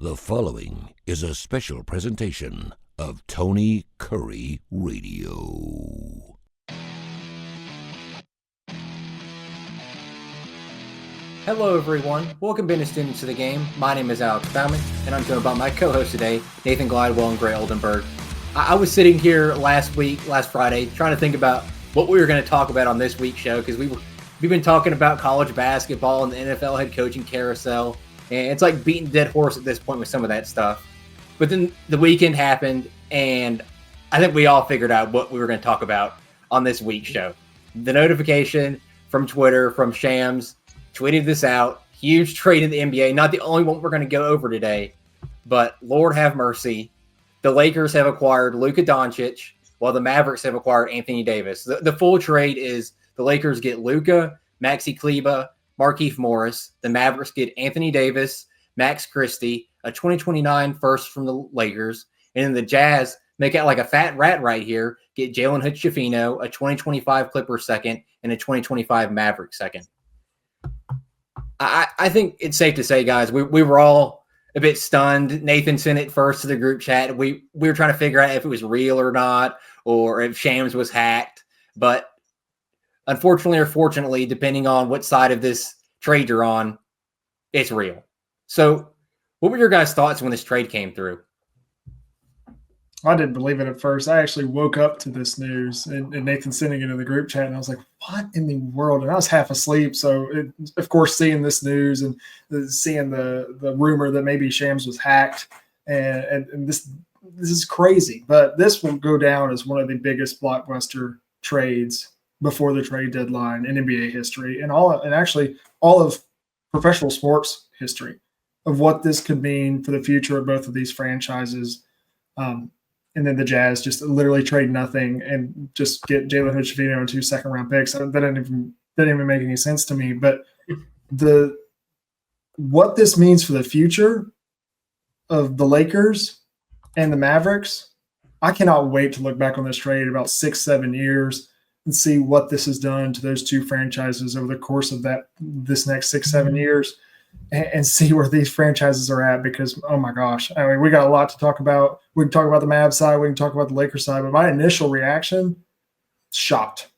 The following is a special presentation of Tony Curry Radio. Hello everyone, welcome Bama students to the game. My name is Alex Baumann, and I'm joined by my co-host today, Nathan Glidewell and Gray Oldenburg. I was sitting here last Friday, trying to think about what we were going to talk about on this week's show, because we've been talking about college basketball and the NFL head coaching carousel, and it's like beating a dead horse at this point with some of that stuff. But then the weekend happened, and I think we all figured out what we were going to talk about on this week's show. The notification from Twitter, from Shams, tweeted this out. Huge trade in the NBA. Not the only one we're going to go over today, but Lord have mercy. The Lakers have acquired Luka Doncic, while the Mavericks have acquired Anthony Davis. The full trade is the Lakers get Luka, Maxi Kleber, Markieff Morris. The Mavericks get Anthony Davis, Max Christie, a 2029 first from the Lakers. And then the Jazz make out like a fat rat right here, get Jalen Hood-Schifino, a 2025 Clippers second, and a 2025 Mavericks second. I think it's safe to say, guys, we were all a bit stunned. Nathan sent it first to the group chat. We were trying to figure out if it was real or not, or if Shams was hacked. But unfortunately or fortunately, depending on what side of this trade you're on, it's real. So what were your guys' thoughts when this trade came through? I didn't believe it at first. I actually woke up to this news and Nathan sending it in the group chat, and I was like, what in the world? And I was half asleep. So, of course, seeing this news and seeing the rumor that maybe Shams was hacked, and this is crazy. But this will go down as one of the biggest blockbuster trades before the trade deadline in NBA history, and actually all of professional sports history, of what this could mean for the future of both of these franchises. And then the Jazz just literally trade nothing and just get Jalen Hood-Schifino and 2 second-round picks. That didn't even make any sense to me. But what this means for the future of the Lakers and the Mavericks, I cannot wait to look back on this trade in about 6-7 years and see what this has done to those two franchises over the course of this next 6-7 years, and see where these franchises are at, because, oh my gosh, I mean, we got a lot to talk about. We can talk about the Mavs side, we can talk about the Lakers side, but my initial reaction, shocked.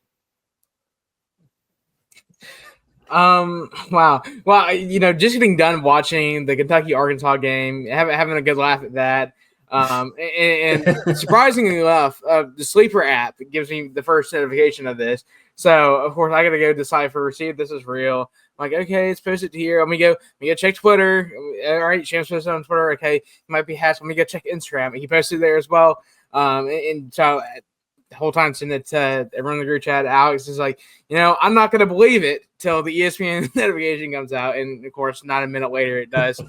Wow. Well, just getting done watching the Kentucky-Arkansas game, having a good laugh at that. And surprisingly enough, the Sleeper app gives me the first notification of this. So, of course, I got to go decipher, see if this is real. I'm like, okay, it's posted here. Let me go check Twitter. All right, Shams posted on Twitter. Okay, it might be hashed. Let me go check Instagram. He posted there as well. And so the whole time sending it to everyone in the group chat, Alex is like, I'm not going to believe it till the ESPN notification comes out. And, of course, not a minute later it does.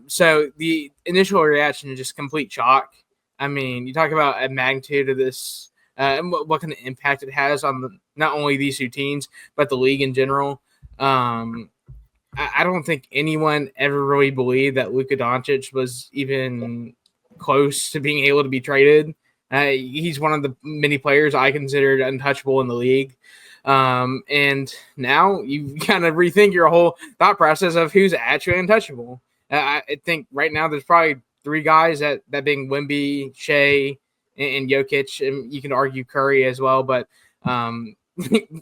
So the initial reaction is just complete shock. I mean, you talk about a magnitude of this and what kind of impact it has on not only these two teams, but the league in general. I don't think anyone ever really believed that Luka Doncic was even close to being able to be traded. He's one of the many players I considered untouchable in the league. And now you kind of rethink your whole thought process of who's actually untouchable. I think right now there's probably 3 guys, that being Wemby, Shea, and Jokic, and you can argue Curry as well. But I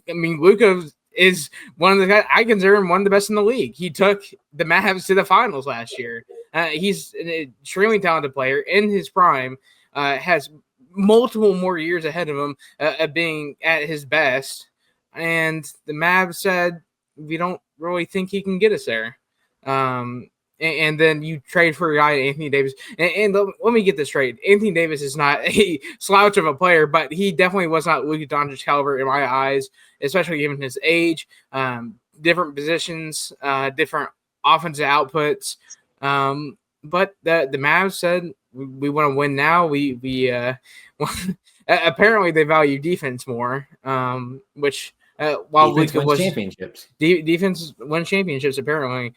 mean, Luka is one of the guys I consider him one of the best in the league. He took the Mavs to the finals last year. He's an extremely talented player in his prime, has multiple more years ahead of him of being at his best. And the Mavs said, we don't really think he can get us there. And then you trade for a guy, Anthony Davis. And let me get this straight. Anthony Davis is not a slouch of a player, but he definitely was not Luka Doncic caliber in my eyes, especially given his age, different positions, different offensive outputs. But the Mavs said, we want to win now. We apparently they value defense more, which while defense Luka wins championships. Defense wins championships, apparently.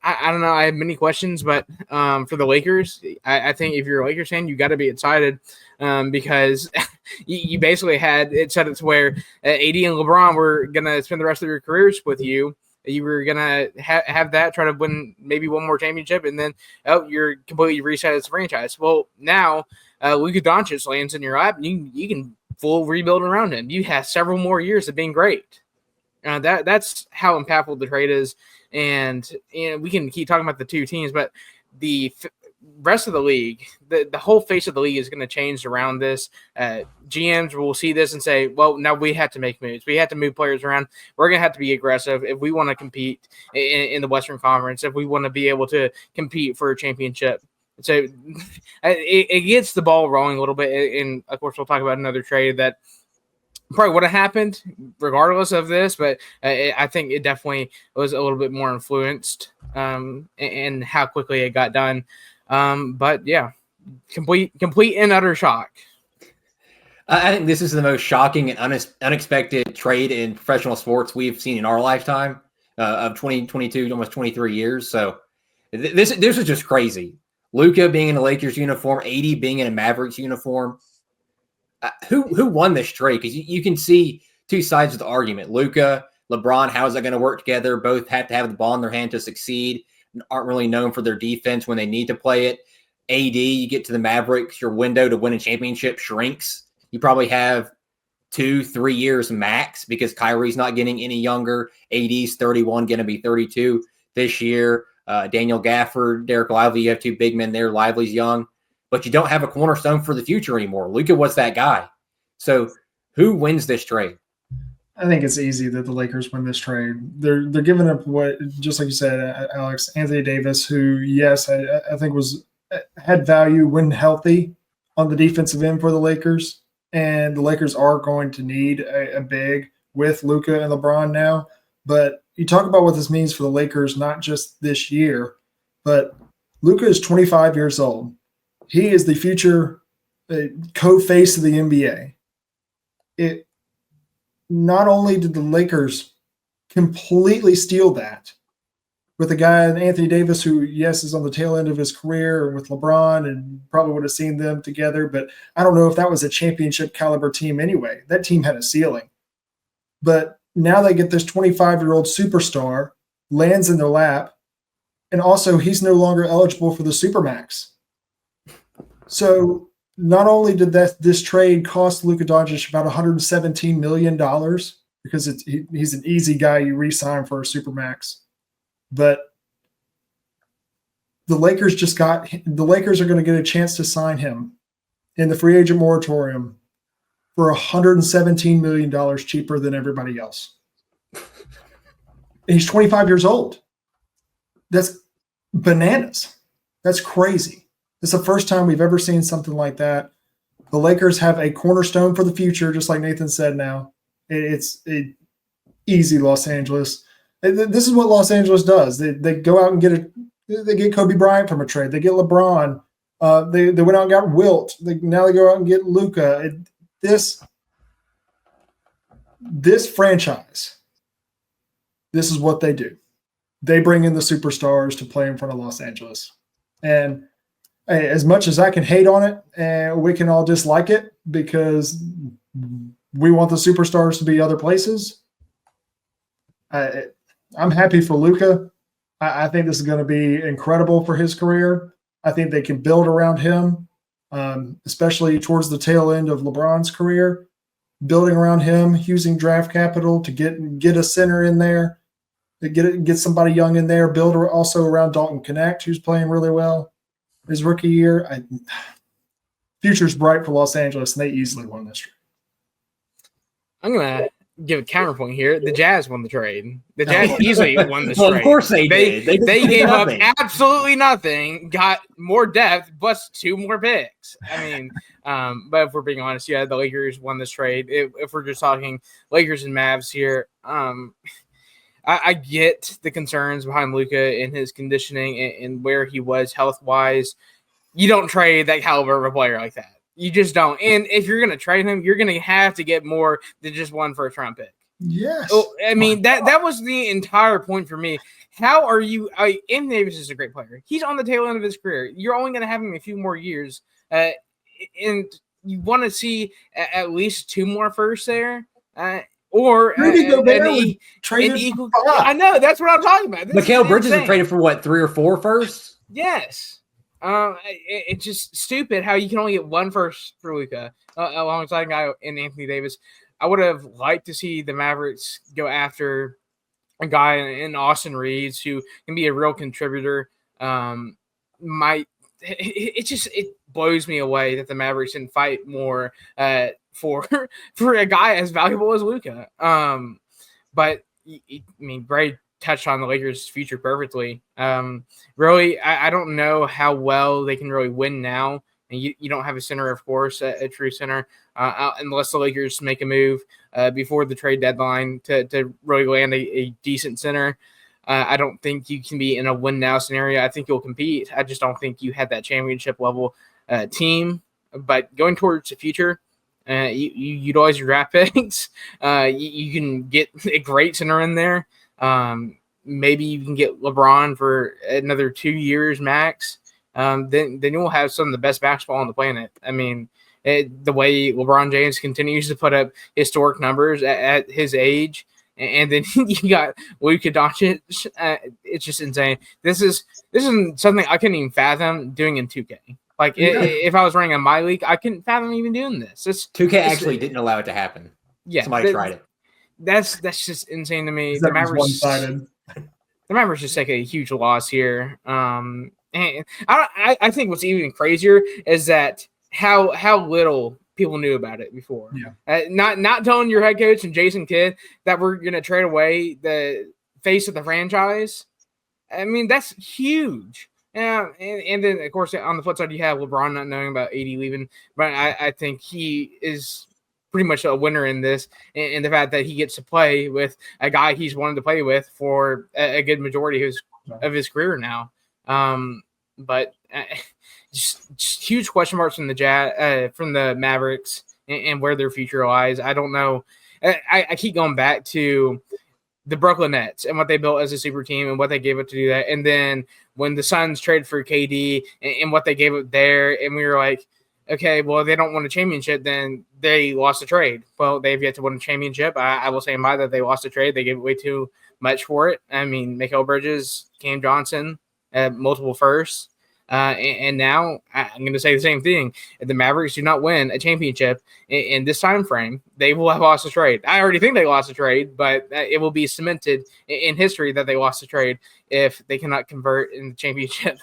I don't know. I have many questions, but for the Lakers, I think if you're a Lakers fan, you got to be excited because you basically had it set it to where AD and LeBron were going to spend the rest of their careers with you. You were gonna have that, try to win maybe one more championship, and then you're completely reset as a franchise. Well, now Luka Doncic lands in your lap, and you can full rebuild around him. You have several more years of being great. That's how impactful the trade is, and we can keep talking about the two teams, but the rest of the league, the whole face of the league is going to change around this. GMs will see this and say, well, now we have to make moves. We have to move players around. We're going to have to be aggressive if we want to compete in the Western Conference, if we want to be able to compete for a championship. So it gets the ball rolling a little bit. And, of course, we'll talk about another trade that probably would have happened regardless of this, but I think it definitely was a little bit more influenced in how quickly it got done. But yeah, complete and utter shock. I think this is the most shocking and unexpected trade in professional sports we've seen in our lifetime of 2022, almost 23 years. So this is just crazy. Luka being in a Lakers uniform, AD being in a Mavericks uniform. Who won this trade? Because you can see two sides of the argument. Luka, LeBron, how is that going to work together? Both have to have the ball in their hand to succeed. Aren't really known for their defense when they need to play it. AD, you get to the Mavericks, your window to win a championship shrinks. You probably have 2-3 years max because Kyrie's not getting any younger. AD's 31, going to be 32 this year. Daniel Gafford, Derek Lively, you have two big men there. Lively's young, but you don't have a cornerstone for the future anymore. Luka was that guy. So who wins this trade? I think it's easy that the Lakers win this trade. They're giving up what, just like you said, Alex, Anthony Davis, who, yes, I think had value when healthy on the defensive end for the Lakers. And the Lakers are going to need a big with Luka and LeBron now. But you talk about what this means for the Lakers, not just this year, but Luka is 25 years old. He is the future co-face of the NBA. Not only did the Lakers completely steal that with a guy, Anthony Davis, who, yes, is on the tail end of his career with LeBron and probably would have seen them together, but I don't know if that was a championship caliber team anyway. That team had a ceiling. But now they get this 25-year-old superstar, lands in their lap, and also he's no longer eligible for the Supermax. So not only did this trade cost Luka Doncic about $117 million because he's an easy guy you re-sign for a Supermax, but the Lakers are going to get a chance to sign him in the free agent moratorium for $117 million cheaper than everybody else. And he's 25 years old. That's bananas. That's crazy. It's the first time we've ever seen something like that. The Lakers have a cornerstone for the future, just like Nathan said now. It's easy Los Angeles. This is what Los Angeles does. They go out and they get Kobe Bryant from a trade. They get LeBron. They went out and got Wilt. Now they go out and get Luka. This franchise, this is what they do. They bring in the superstars to play in front of Los Angeles. And as much as I can hate on it, and we can all dislike it because we want the superstars to be other places, I'm happy for Luka. I think this is going to be incredible for his career. I think they can build around him, especially towards the tail end of LeBron's career, building around him, using draft capital to get a center in there, to get somebody young in there, build also around Dalton Connect, who's playing really well his rookie year. Future's bright for Los Angeles, and they easily won this trade. I'm going to give a counterpoint here. The Jazz won the trade. The Jazz easily won this trade. Of course they did. They gave up absolutely nothing, got more depth, plus 2 more picks. I mean, but if we're being honest, yeah, the Lakers won this trade. If we're just talking Lakers and Mavs here, I get the concerns behind Luka and his conditioning and where he was health-wise. You don't trade that caliber of a player like that. You just don't. And if you're going to trade him, you're going to have to get more than just one first-round pick. Yes. So, I mean, that was the entire point for me. How are you – Anthony Davis is a great player. He's on the tail end of his career. You're only going to have him a few more years. And you want to see at least 2 more firsts there. or Rudy Gobert was an traded equal. for five. I know, that's what I'm talking about. This Mikal is Bridges was insane. traded for what, 3 or 4 firsts? Yes. It's just stupid how you can only get one first for Luka alongside a guy in Anthony Davis. I would have liked to see the Mavericks go after a guy in Austin Reeves who can be a real contributor. It blows me away that the Mavericks didn't fight more for a guy as valuable as Luka. But I mean, Bray touched on the Lakers' future perfectly. Really, I don't know how well they can really win now. And you don't have a center, of course, a true center, unless the Lakers make a move before the trade deadline to really land a decent center. I don't think you can be in a win now scenario. I think you'll compete. I just don't think you have that championship level team. But going towards the future, you utilize your draft picks. You can get a great center in there. Maybe you can get LeBron for another 2 years max. Then you'll have some of the best basketball on the planet. I mean, the way LeBron James continues to put up historic numbers at his age, and then you got Luka Doncic. It's just insane. This is something I couldn't even fathom doing in 2K. Like if I was running a my league, I couldn't fathom even doing this. 2K actually didn't allow it to happen. Yeah, somebody tried it. That's just insane to me. The Mavericks just take a huge loss here. And I think what's even crazier is that how little people knew about it before. Yeah. Not telling your head coach and Jason Kidd that we're going to trade away the face of the franchise. I mean, that's huge. Yeah, and then, of course, on the flip side, you have LeBron not knowing about AD leaving. But I think he is pretty much a winner in this, and the fact that he gets to play with a guy he's wanted to play with for a good majority of his career now. But just huge question marks from the Mavericks and where their future lies. I don't know. I keep going back to the Brooklyn Nets and what they built as a super team and what they gave up to do that. And then when the Suns traded for KD and what they gave up there, and we were like, okay, well, they don't win a championship, then they lost the trade. Well, they've yet to win a championship. I will say that they lost the trade. They gave way too much for it. I mean, Mikal Bridges, Cam Johnson, multiple firsts. And now I'm going to say the same thing. If the Mavericks do not win a championship in this time frame, they will have lost the trade. I already think they lost the trade, but it will be cemented in history that they lost the trade if they cannot convert in the championship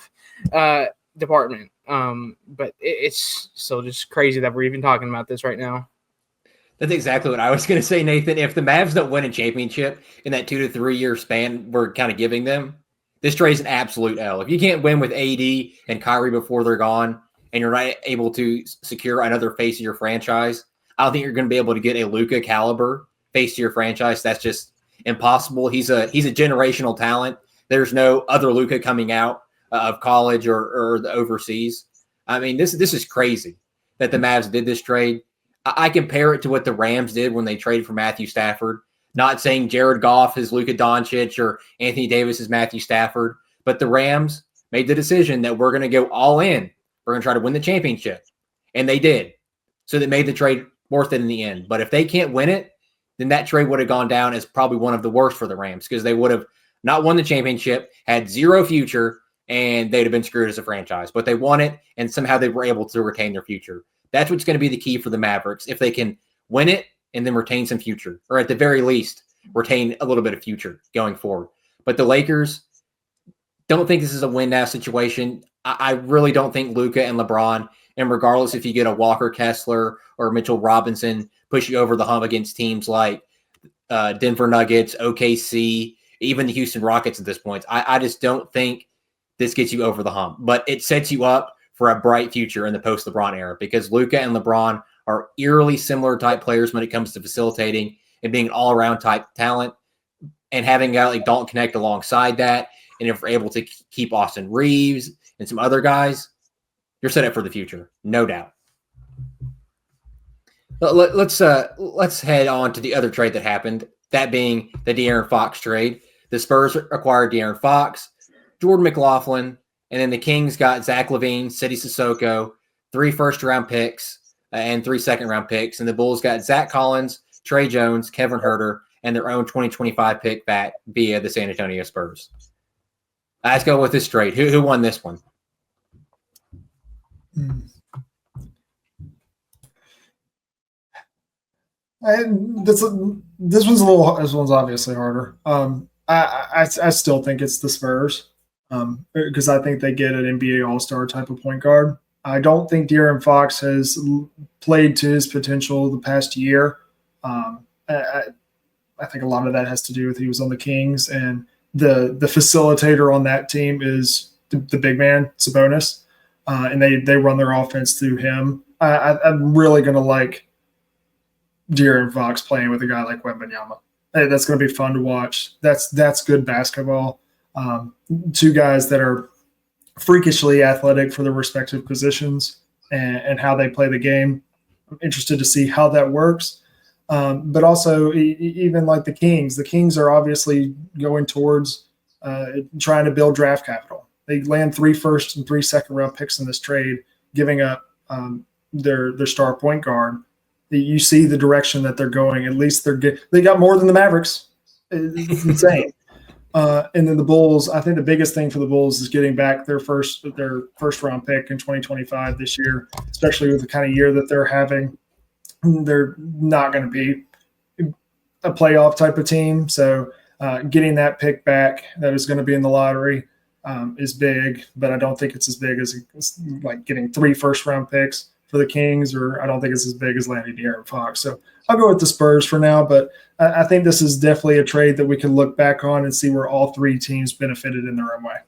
department. But it's still just crazy that we're even talking about this right now. That's exactly what I was going to say, Nathan. If the Mavs don't win a championship in that 2 to 3 year span we're kind of giving them, this trade is an absolute L. If you can't win with AD and Kyrie before they're gone, and you're not able to secure another face of your franchise, I don't think you're going to be able to get a Luka caliber face to your franchise. That's just impossible. He's a generational talent. There's no other Luka coming out of college or the overseas. I mean, this is crazy that the Mavs did this trade. I compare it to what the Rams did when they traded for Matthew Stafford. Not saying Jared Goff is Luka Doncic or Anthony Davis is Matthew Stafford, but the Rams made the decision that we're going to go all in. We're going to try to win the championship. And they did. So they made the trade worth it in the end. But if they can't win it, then that trade would have gone down as probably one of the worst for the Rams because they would have not won the championship, had zero future, and they'd have been screwed as a franchise. But they won it, and somehow they were able to retain their future. That's what's going to be the key for the Mavericks. If they can win it and then retain some future, or at the very least, retain a little bit of future going forward. But the Lakers don't think this is a win-now situation. I really don't think Luka and LeBron, and regardless if you get a Walker Kessler or Mitchell Robinson, push you over the hump against teams like Denver Nuggets, OKC, even the Houston Rockets at this point. I just don't think this gets you over the hump. But it sets you up for a bright future in the post-LeBron era because Luka and LeBron are eerily similar type players when it comes to facilitating and being an all-around type talent, and having a guy like Dalton Connect alongside that. And if we're able to keep Austin Reeves and some other guys, you're set up for the future, no doubt. Let's head on to the other trade that happened, that being the De'Aaron Fox trade. The Spurs acquired De'Aaron Fox, Jordan McLaughlin, and then the Kings got Zach LaVine, Sidi Sissoko, 3 first-round picks, and 3 second-round picks. And the Bulls got Zach Collins, Trey Jones, Kevin Herter, and their own 2025 pick back via the San Antonio Spurs. Let's go with this straight. Who won this one? This one's obviously harder. I still think it's the Spurs because I think they get an NBA All-Star type of point guard. I don't think De'Aaron Fox has played to his potential the past year. I think a lot of that has to do with he was on the Kings, and the facilitator on that team is the big man, Sabonis, and they run their offense through him. I'm really going to like De'Aaron Fox playing with a guy like Wembanyama. Hey, that's going to be fun to watch. That's good basketball. Two guys that are freakishly athletic for their respective positions and how they play the game. I'm interested to see how that works. But also, even like the Kings are obviously going towards trying to build draft capital. They land 3 first and 3 second round picks in this trade, giving up their star point guard. You see the direction that they're going. At least they got more than the Mavericks. It's insane. And then the Bulls, I think the biggest thing for the Bulls is getting back their first round pick in 2025 this year, especially with the kind of year that they're having. They're not going to be a playoff type of team. So getting that pick back that is going to be in the lottery is big, but I don't think it's as big as like getting 3 first round picks for the Kings, or I don't think it's as big as landing De'Aaron Fox. So I'll go with the Spurs for now, but I think this is definitely a trade that we can look back on and see where all 3 teams benefited in their own way.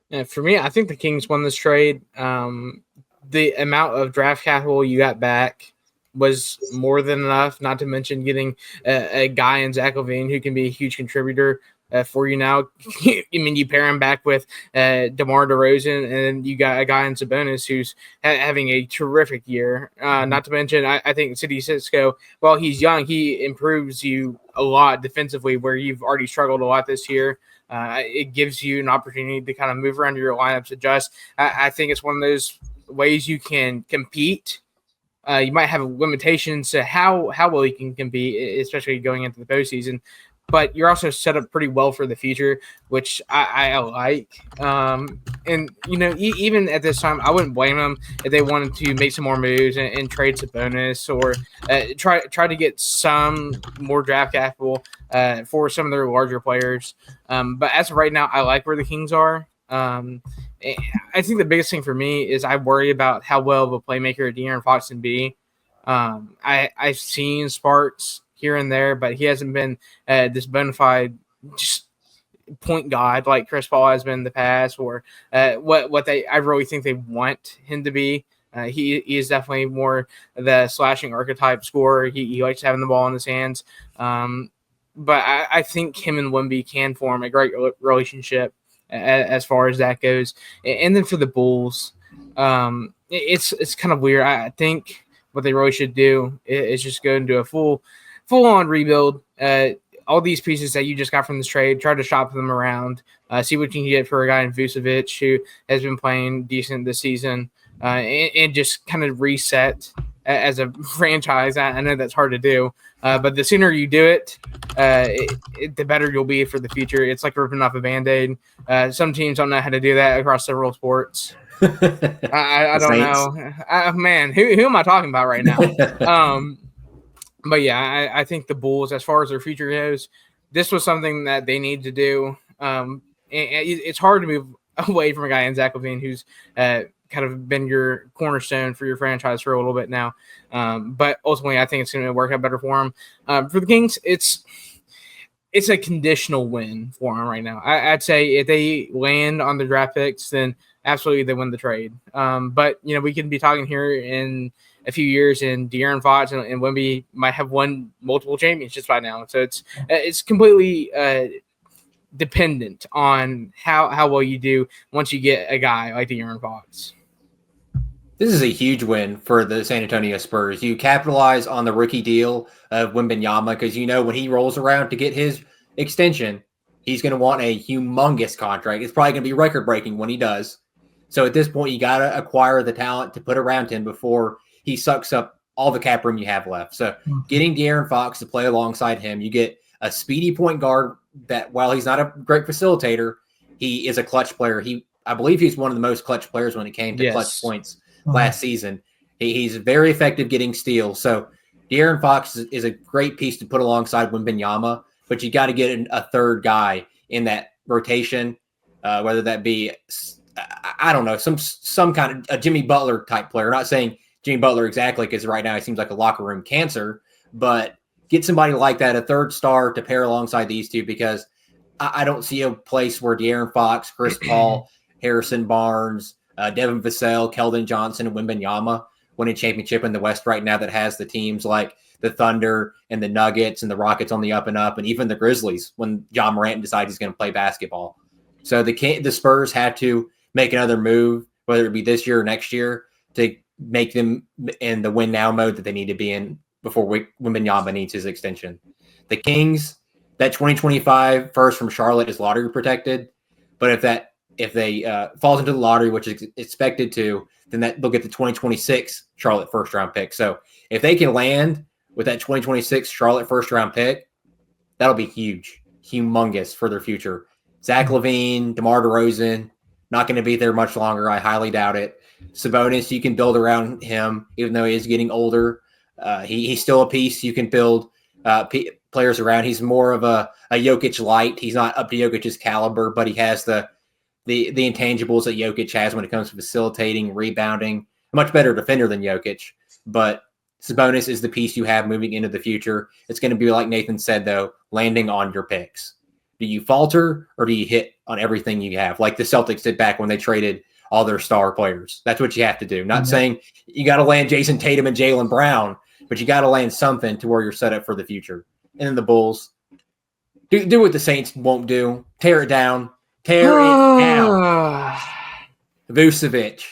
Yeah, for me, I think the Kings won this trade. The amount of draft capital you got back was more than enough, not to mention getting a guy in Zach LaVine who can be a huge contributor for you now. I mean, you pair him back with DeMar DeRozan, and you got a guy in Sabonis who's having a terrific year. Not to mention, I think City Cisco, while he's young, he improves you a lot defensively where you've already struggled a lot this year. It gives you an opportunity to kind of move around your lineups, adjust. I think it's one of those ways you can compete. You might have limitations to how well you can compete, especially going into the postseason. But you're also set up pretty well for the future, which I like. And, you know, even at this time, I wouldn't blame them if they wanted to make some more moves and trade Sabonis or try to get some more draft capital for some of their larger players. But as of right now, I like where the Kings are. I think the biggest thing for me is I worry about how well of a playmaker De'Aaron Fox can be. I've seen sparks here and there, but he hasn't been this bona fide just point guard like Chris Paul has been in the past, or what I really think they want him to be. He is definitely more the slashing archetype scorer. He likes having the ball in his hands. But I think him and Wemby can form a great relationship as far as that goes. And then for the Bulls, it's kind of weird. I think what they really should do is just go into a full-on rebuild. All these pieces that you just got from this trade, try to shop them around, see what you can get for a guy in Vucevic who has been playing decent this season, and just kind of reset as a franchise. I know that's hard to do, but the sooner you do it, the better you'll be for the future. It's like ripping off a Band-Aid. Some teams don't know how to do that across several sports. I don't know. Man, who am I talking about right now? But yeah, I think the Bulls, as far as their future goes, this was something that they need to do. And it's hard to move away from a guy in Zach LaVine who's kind of been your cornerstone for your franchise for a little bit now. But ultimately, I think it's going to work out better for him. For the Kings, it's a conditional win for them right now. I'd say if they land on the draft picks, then absolutely they win the trade. But, you know, we can be talking here in a few years, and De'Aaron Fox and Wemby might have won multiple championships by now. So it's completely dependent on how well you do once you get a guy like De'Aaron Fox. This is a huge win for the San Antonio Spurs. You capitalize on the rookie deal of Wembanyama because you know when he rolls around to get his extension, he's going to want a humongous contract. It's probably going to be record-breaking when he does. So at this point, you got to acquire the talent to put around him before he sucks up all the cap room you have left. So getting De'Aaron Fox to play alongside him, you get a speedy point guard that, while he's not a great facilitator, he is a clutch player. I believe he's one of the most clutch players when it came to clutch points last season. He's very effective getting steals. So De'Aaron Fox is a great piece to put alongside Wembanyama, but you got to get a third guy in that rotation, whether that be, I don't know, some kind of a Jimmy Butler type player. Not saying Jimmy Butler exactly, because right now he seems like a locker room cancer, but get somebody like that, a third star to pair alongside these two, because I don't see a place where De'Aaron Fox, Chris Paul, Harrison Barnes, Devin Vassell, Keldon Johnson, and Wembanyama win a championship in the West right now that has the teams like the Thunder and the Nuggets and the Rockets on the up and up, and even the Grizzlies when John Morant decides he's going to play basketball. So the Spurs have to make another move, whether it be this year or next year, to make them in the win now mode that they need to be in before Wembanyama needs his extension. The Kings, that 2025 first from Charlotte is lottery protected, but if they falls into the lottery, which is expected to, then they'll get the 2026 Charlotte first round pick. So if they can land with that 2026 Charlotte first round pick, that'll be humongous for their future. Zach LaVine, DeMar DeRozan, not going to be there much longer. I highly doubt it. Sabonis, you can build around him, even though he is getting older. He's still a piece you can build players around. He's more of a Jokic light. He's not up to Jokic's caliber, but he has the intangibles that Jokic has when it comes to facilitating, rebounding. A much better defender than Jokic, but Sabonis is the piece you have moving into the future. It's going to be, like Nathan said, though, landing on your picks. Do you falter or do you hit on everything you have, like the Celtics did back when they traded all their star players? That's what you have to do. Not saying you got to land Jason Tatum and Jaylen Brown, but you got to land something to where you're set up for the future. And then the Bulls, do what the Saints won't do. Tear it down. Tear it down. Vucevic,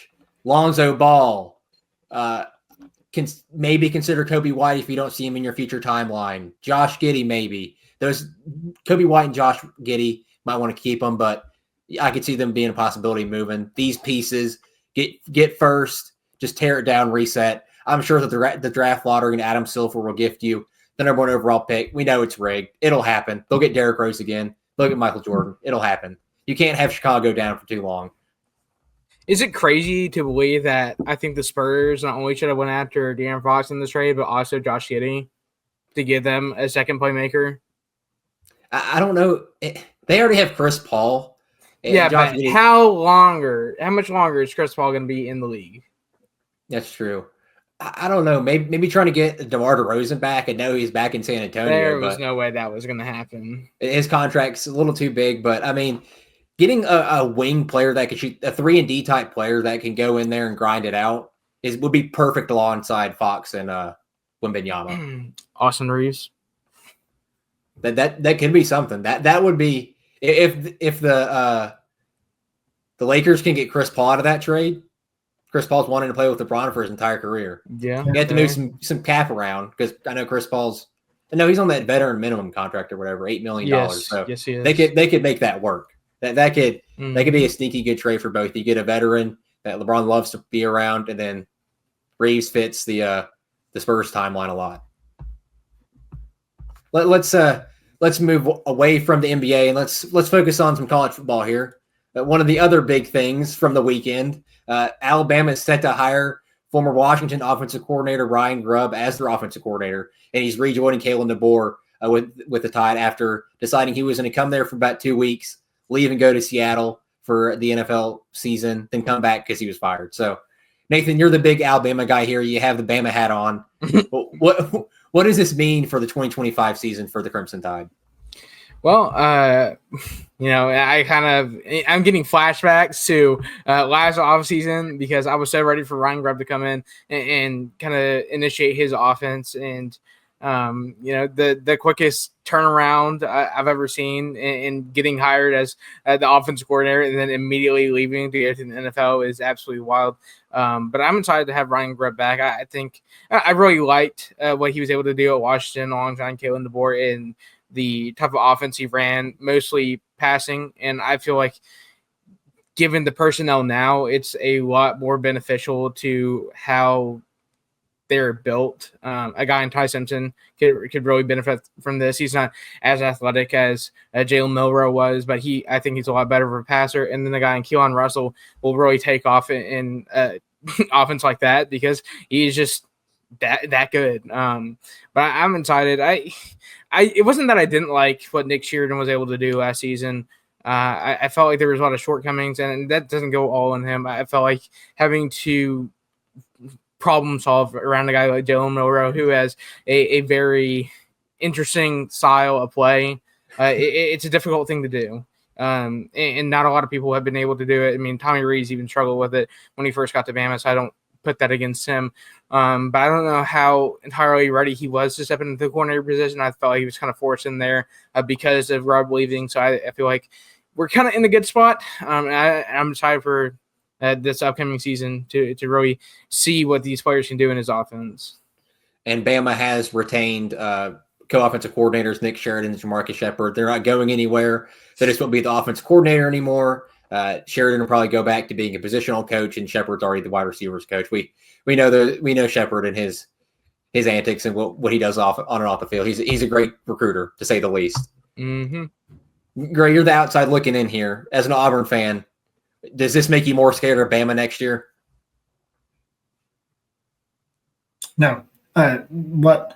Lonzo Ball, can maybe consider Kobe White if you don't see him in your future timeline. Josh Giddey, maybe. Those Kobe White and Josh Giddey might want to keep them, but I could see them being a possibility moving. These pieces, get first, just tear it down, reset. I'm sure that the draft lottery and Adam Silver will gift you the number 1 overall pick. We know it's rigged. It'll happen. They'll get Derrick Rose again. They'll get Michael Jordan. It'll happen. You can't have Chicago down for too long. Is it crazy to believe that I think the Spurs not only should have went after De'Aaron Fox in this trade, but also Josh Giddey to give them a second playmaker? I don't know. They already have Chris Paul. Yeah, but Giddey. How much longer is Chris Paul going to be in the league? That's true. I don't know. Maybe trying to get DeMar DeRozan back. I know he's back in San Antonio. There was no way that was going to happen. His contract's a little too big, but I mean, getting a wing player that can shoot, a 3-and-D type player that can go in there and grind it out would be perfect alongside Fox and Wembanyama. Austin Reeves. That could be something. That would be if the Lakers can get Chris Paul out of that trade. Chris Paul's wanting to play with LeBron for his entire career. Yeah, you have to move some cap around, because I know Chris Paul's. No, he's on that veteran minimum contract or whatever, $8 million. Yes, so yes, he is. They could make that work. That could be a sneaky good trade for both. You get a veteran that LeBron loves to be around, and then Reeves fits the Spurs timeline a lot. Let's move away from the NBA and let's focus on some college football here. One of the other big things from the weekend, Alabama is set to hire former Washington offensive coordinator Ryan Grubb as their offensive coordinator, and he's rejoining Kalen DeBoer with the Tide after deciding he was going to come there for about 2 weeks, leave and go to Seattle for the NFL season, then come back because he was fired. So, Nathan, you're the big Alabama guy here. You have the Bama hat on. What does this mean for the 2025 season for the Crimson Tide? Well, I'm getting flashbacks to last offseason because I was so ready for Ryan Grubb to come in and kind of initiate his offense. And, the quickest turnaround I've ever seen in getting hired as the offensive coordinator and then immediately leaving to go to the NFL is absolutely wild. But I'm excited to have Ryan Grubb back. I think I really liked what he was able to do at Washington alongside Kalen DeBoer in the type of offense he ran, mostly passing. And I feel like given the personnel now, it's a lot more beneficial to how they're built. A guy in Ty Simpson could really benefit from this. He's not as athletic as Jalen Milroe was, but I think he's a lot better of a passer. And then the guy in Keelan Russell will really take off in offense like that because he's just that good. But I'm excited. It wasn't that I didn't like what Nick Sheridan was able to do last season. I felt like there was a lot of shortcomings, and that doesn't go all on him. I felt like having to problem solve around a guy like Jalen Milroe, who has a very interesting style of play. It's a difficult thing to do. And not a lot of people have been able to do it. I mean, Tommy Rees even struggled with it when he first got to Bama, so I don't put that against him. But I don't know how entirely ready he was to step into the coordinator position. I felt like he was kind of forced in there because of Rob leaving. So I feel like we're kind of in a good spot. I'm excited for this upcoming season to really see what these players can do in his offense. And Bama has retained co-offensive coordinators, Nick Sheridan and Jamarcus Shepard. They're not going anywhere. They just won't be the offensive coordinator anymore. Sheridan will probably go back to being a positional coach, and Shepard's already the wide receivers coach. We know Shepard and his antics and what he does on and off the field. He's a great recruiter, to say the least. Mm-hmm. Gray, you're the outside looking in here. As an Auburn fan, does this make you more scared of Bama next year? No. No.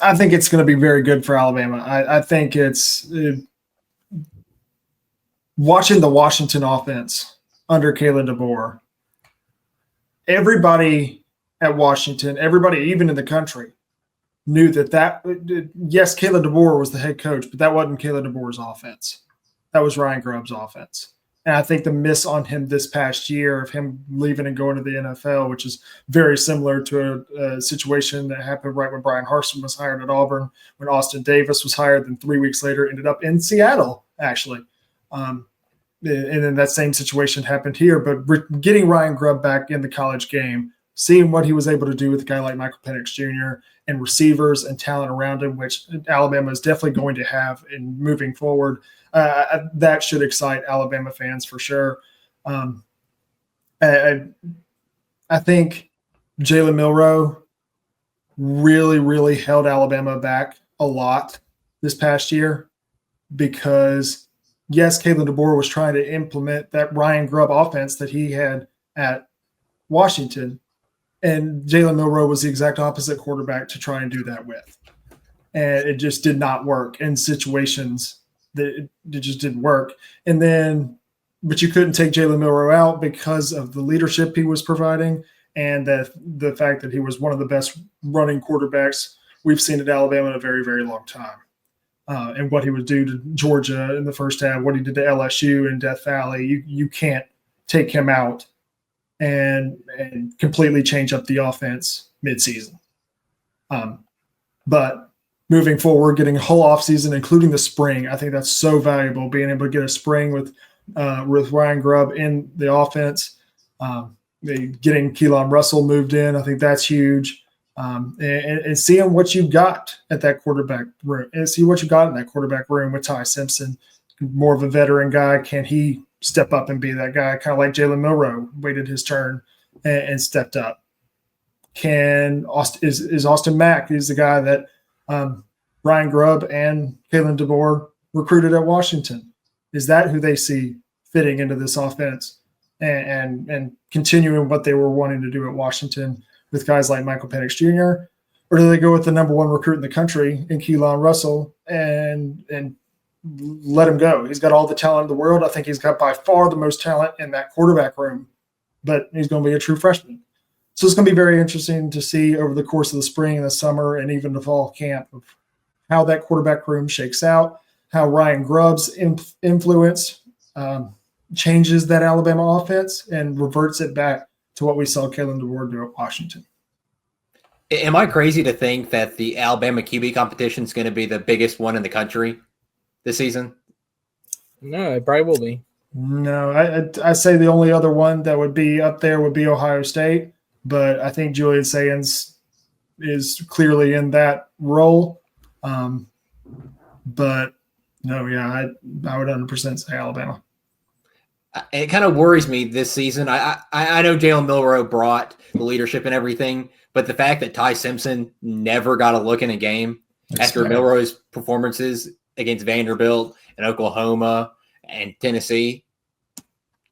I think it's going to be very good for Alabama. I think it's watching the Washington offense under Kalen DeBoer. Everybody at Washington, everybody even in the country, knew that yes, Kalen DeBoer was the head coach, but that wasn't Kalen DeBoer's offense. That was Ryan Grubb's offense. And I think the miss on him this past year of him leaving and going to the NFL, which is very similar to a situation that happened right when Brian Harsin was hired at Auburn, when Austin Davis was hired, then 3 weeks later ended up in Seattle, actually. And then that same situation happened here. But getting Ryan Grubb back in the college game, seeing what he was able to do with a guy like Michael Penix Jr. and receivers and talent around him, which Alabama is definitely going to have in moving forward, that should excite Alabama fans for sure. I think Jalen Milroe really, really held Alabama back a lot this past year because, yes, Kalen DeBoer was trying to implement that Ryan Grubb offense that he had at Washington, and Jalen Milroe was the exact opposite quarterback to try and do that with. And it just did not work in situations that it just didn't work. But you couldn't take Jalen Milroe out because of the leadership he was providing and the fact that he was one of the best running quarterbacks we've seen at Alabama in a very, very long time. And what he would do to Georgia in the first half, what he did to LSU in Death Valley, you can't take him out and completely change up the offense midseason. But moving forward, getting a whole offseason, including the spring, I think that's so valuable, being able to get a spring with Ryan Grubb in the offense. Getting Keelan Russell moved in, I think that's huge. And seeing what you've got at that quarterback room, and see what you got in that quarterback room with Ty Simpson, more of a veteran guy. Can he step up and be that guy, kind of like Jalen Milroe waited his turn and stepped up? Is Austin Mack, he's the guy that Ryan Grubb and Kalen DeBoer recruited at Washington. Is that who they see fitting into this offense and continuing what they were wanting to do at Washington with guys like Michael Penix Jr.? Or do they go with the number one recruit in the country in Keelan Russell and let him go? He's got all the talent in the world. I think he's got by far the most talent in that quarterback room, but he's going to be a true freshman. So it's going to be very interesting to see over the course of the spring and the summer and even the fall camp of how that quarterback room shakes out, how Ryan Grubb's influence changes that Alabama offense and reverts it back to what we saw Kalen DeBoer do at Washington. Am I crazy to think that the Alabama QB competition is going to be the biggest one in the country this season? No, it probably will be. No, I say the only other one that would be up there would be Ohio State, but I think Julian Sayans is clearly in that role. But no, yeah, I would 100% say Alabama. It kind of worries me this season. I know Jalen Milroe brought the leadership and everything, but the fact that Ty Simpson never got a look in a game after Milroe's performances against Vanderbilt and Oklahoma and Tennessee,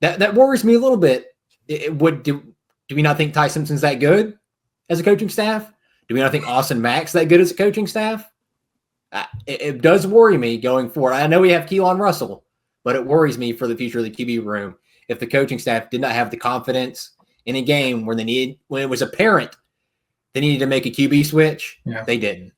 that worries me a little bit. Do we not think Ty Simpson's that good as a coaching staff? Do we not think Austin Mack's that good as a coaching staff? It does worry me going forward. I know we have Keelan Russell, but it worries me for the future of the QB room if the coaching staff did not have the confidence in a game when it was apparent they needed to make a QB switch. Yeah. They didn't.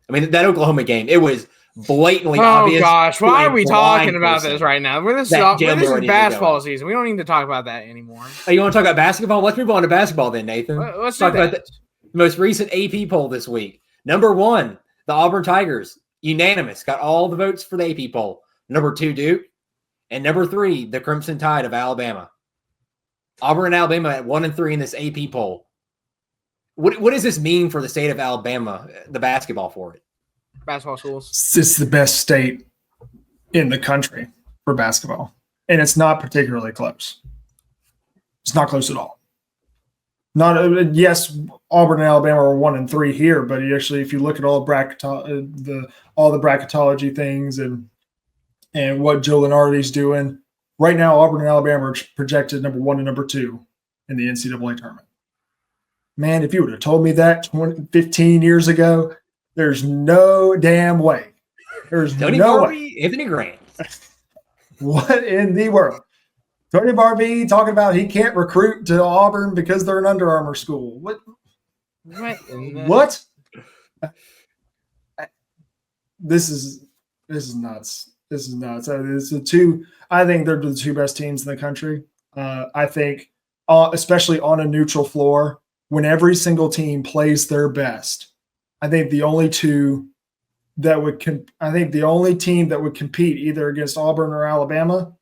I mean, that Oklahoma game, it was blatantly obvious. Oh, gosh. Why are we talking about this right now? This is basketball season. We don't need to talk about that anymore. Oh, you want to talk about basketball? Let's move on to basketball then, Nathan. Let's talk about the most recent AP poll this week. Number 1, the Auburn Tigers, unanimous, got all the votes for the AP poll. Number 2, Duke. And number 3, the Crimson Tide of Alabama. Auburn and Alabama at 1 and 3 in this AP poll. What does this mean for the state of Alabama, the basketball for it? Basketball schools. It's the best state in the country for basketball. And it's not particularly close. It's not close at all. Yes, Auburn and Alabama are 1 and 3 here, but actually, if you look at all the bracketology things and what Joe Lenardi's doing right now, Auburn and Alabama are projected number 1 and number 2 in the NCAA tournament. Man, if you would have told me that 15 years ago, there's no damn way. There's Tony no Barbie, way. Anthony Grant. What in the world? Tony Barbie talking about he can't recruit to Auburn because they're an Under Armour school. What? What? This is nuts. This is nuts. I think they're the 2 best teams in the country. I think, especially on a neutral floor, when every single team plays their best, I think the only team that would compete either against Auburn or Alabama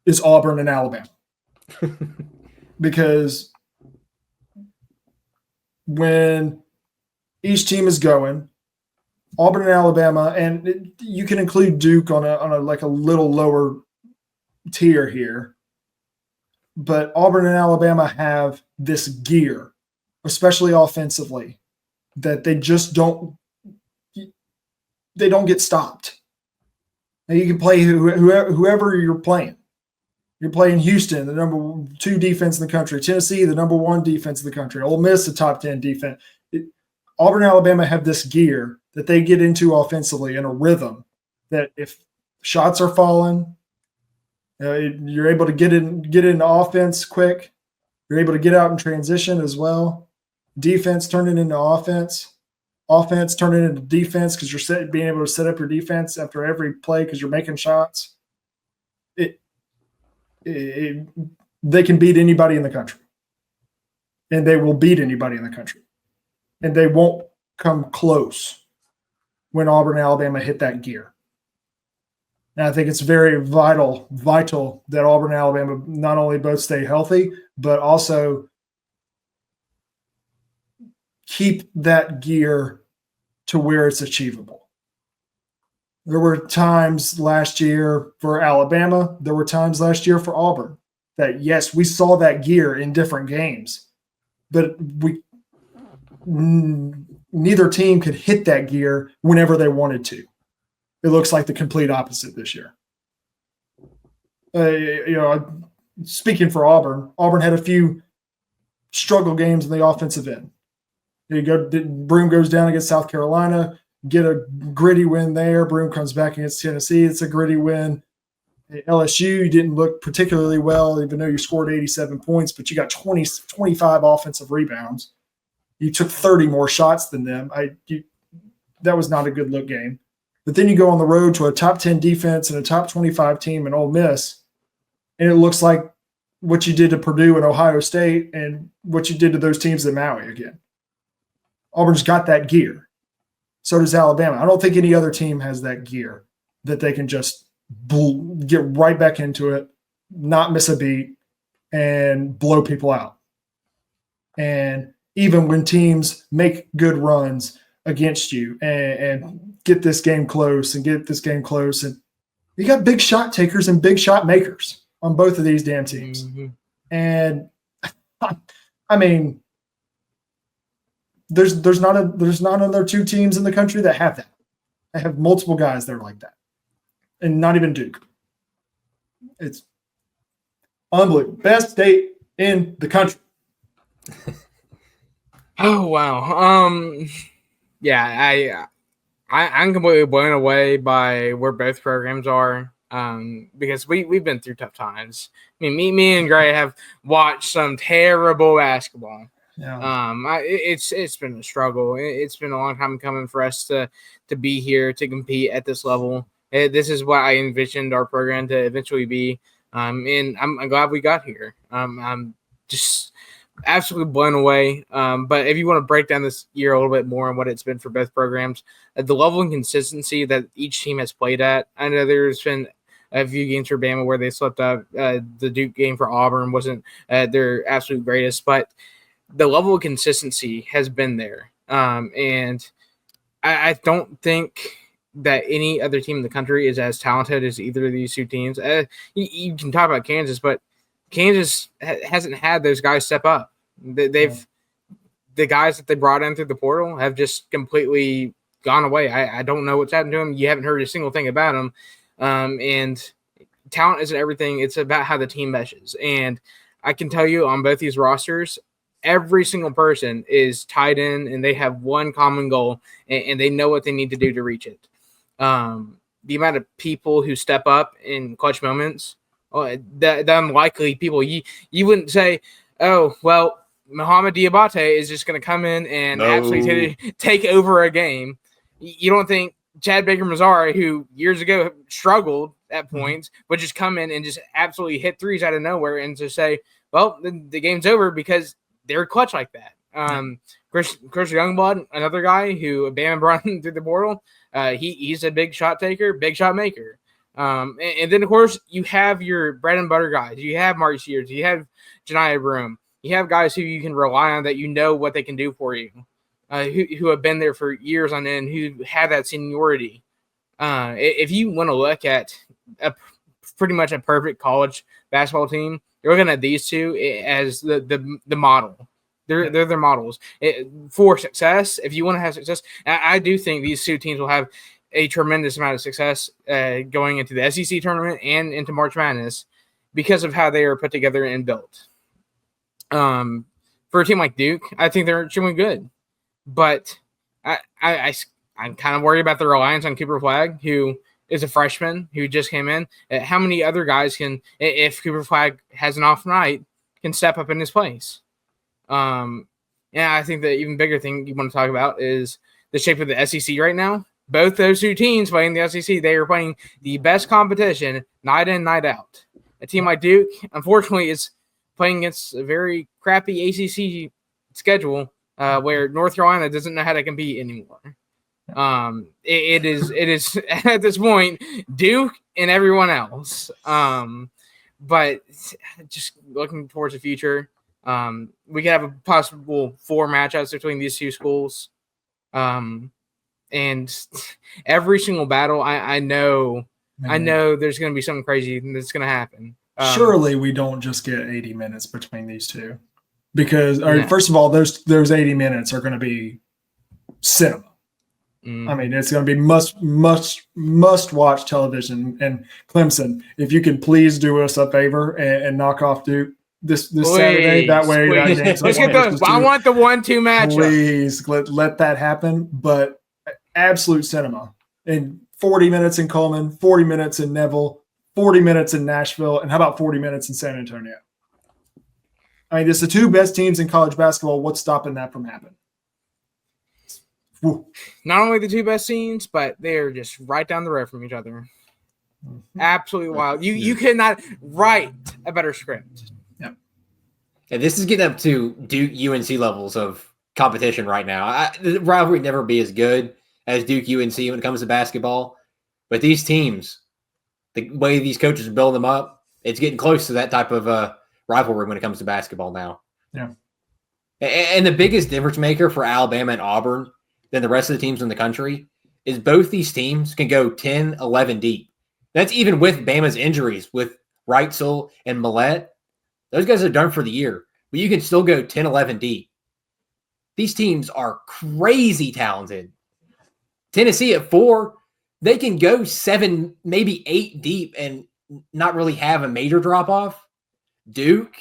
is Auburn and Alabama. Because when each team is going, Auburn and Alabama, and you can include Duke on a like a little lower tier here, but Auburn and Alabama have this gear, especially offensively, that they just don't get stopped. Now you can play whoever you're playing. You're playing Houston, the number 2 defense in the country. Tennessee, the number 1 defense in the country. Ole Miss, the top 10 defense. Auburn and Alabama have this gear that they get into offensively in a rhythm that if shots are falling, you're able to get into offense quick. You're able to get out in transition as well. Defense turning into offense. Offense turning into defense because you're being able to set up your defense after every play because you're making shots. They can beat anybody in the country. And they will beat anybody in the country. And they won't come close when Auburn and Alabama hit that gear. And I think it's very vital that Auburn and Alabama not only both stay healthy, but also keep that gear to where it's achievable. There were times last year for Alabama, there were times last year for Auburn that, yes, we saw that gear in different games, but neither team could hit that gear whenever they wanted to. It looks like the complete opposite this year. Speaking for Auburn had a few struggle games in the offensive end. Broome goes down against South Carolina, get a gritty win there. Broome comes back against Tennessee. It's a gritty win. LSU didn't look particularly well, even though you scored 87 points, but you got 25 offensive rebounds. You took 30 more shots than them. That was not a good look game. But then you go on the road to a top 10 defense and a top 25 team in Ole Miss, and it looks like what you did to Purdue and Ohio State and what you did to those teams in Maui again. Auburn's got that gear. So does Alabama. I don't think any other team has that gear that they can just get right back into it, not miss a beat, and blow people out. And even when teams make good runs against you and get this game close, and you got big shot takers and big shot makers. on both of these damn teams. Mm-hmm. And I mean, there's not other two teams in the country that have that. I have multiple guys that are like that, and not even Duke. It's unbelievable. Best state in the country. Oh wow. Yeah, I'm completely blown away by where both programs are. Because we've been through tough times. I mean, me and Gray have watched some terrible basketball. Yeah. It's been a struggle. It's been a long time coming for us to be here to compete at this level. This is what I envisioned our program to eventually be. And I'm glad we got here. I'm just absolutely blown away. But if you want to break down this year a little bit more and what it's been for both programs, the level and consistency that each team has played at. I know there's been a few games for Bama where they slipped up. The Duke game for Auburn wasn't their absolute greatest, but the level of consistency has been there. And I don't think that any other team in the country is as talented as either of these two teams. You can talk about Kansas, but Kansas hasn't had those guys step up. The guys that they brought in through the portal have just completely gone away. I don't know what's happened to them. You haven't heard a single thing about them. And talent isn't everything. It's about how the team meshes. And I can tell you on both these rosters, every single person is tied in and they have one common goal and they know what they need to do to reach it. The amount of people who step up in clutch moments, the unlikely people, you wouldn't say, oh, well, Mohamed Diabate is just going to come in and absolutely take over a game. You don't think Chad Baker-Mazara, who years ago struggled at points, would just come in and just absolutely hit threes out of nowhere and just say, well, the game's over because they're clutch like that. Chris Youngblood, another guy who Bama brought in through the portal, he's a big shot taker, big shot maker. And then, of course, you have your bread and butter guys. You have Marty Sears. You have Janiah Broome. You have guys who you can rely on that you know what they can do for you, who have been there for years on end, who have that seniority. If you want to look at pretty much a perfect college basketball team, you're looking at these two as the model. They're their models for success. If you want to have success, I do think these two teams will have a tremendous amount of success going into the SEC tournament and into March Madness because of how they are put together and built. For a team like Duke, I think they're extremely good, but I'm kind of worried about the reliance on Cooper Flagg, who is a freshman who just came in. How many other guys can, if Cooper Flagg has an off night, can step up in his place? And I think the even bigger thing you want to talk about is the shape of the SEC right now. Both those two teams playing the SEC, they are playing the best competition night in, night out. A team like Duke, unfortunately, is playing against a very crappy ACC schedule where North Carolina doesn't know how to compete anymore. It is at this point Duke and everyone else. But just looking towards the future, we could have a possible 4 matchups between these two schools. And every single battle, I know there's going to be something crazy that's going to happen. Surely we don't just get 80 minutes between these two, because first of all, those 80 minutes are going to be cinema. I mean, it's going to be must watch television. And Clemson, if you can please do us a favor and knock off Duke this Saturday, that way. Let's get those. I want the 1-2 matchup. Please let that happen. But absolute cinema. And 40 minutes in Coleman, 40 minutes in Neville, 40 minutes in Nashville, and how about 40 minutes in San Antonio? I mean, it's the two best teams in college basketball. What's stopping that from happening? Woo. Not only the two best teams, but they're just right down the road from each other. Absolutely wild. You could not write a better script. Yeah, this is getting up to Duke UNC levels of competition right now. The rivalry would never be as good as Duke UNC when it comes to basketball, but these teams, the way these coaches build them up, it's getting close to that type of rivalry when it comes to basketball now. Yeah. And the biggest difference maker for Alabama and Auburn than the rest of the teams in the country is both these teams can go 10, 11 deep. That's even with Bama's injuries, with Reitzel, and Millette, those guys are done for the year. But you can still go 10, 11 deep. These teams are crazy talented. Tennessee at 4, they can go 7, maybe 8 deep and not really have a major drop-off. Duke,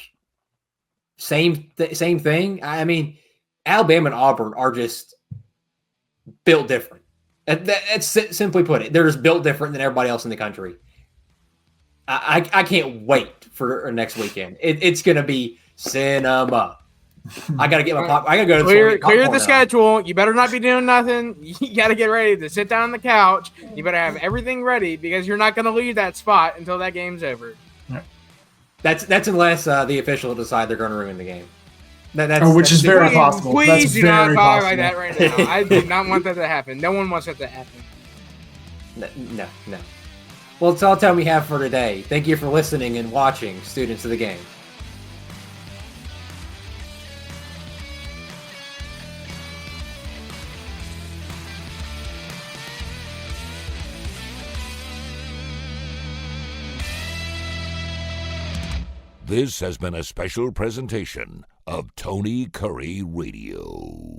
same thing. I mean, Alabama and Auburn are just built different. That's simply put it. They're just built different than everybody else in the country. I can't wait for next weekend. It's going to be cinema. I got to get my pop. I got to go to clear the now. schedule. You better not be doing nothing. You got to get ready to sit down on the couch. You better have everything ready because you're not going to leave that spot until that game's over. That's unless the official decide they're going to ruin the game. Which is very possible. Please do not talk like possible. that right now. I do not want that to happen. No one wants that to happen. No. Well, it's all the time we have for today. Thank you for listening and watching, students of the game. This has been a special presentation of Tony Curry Radio.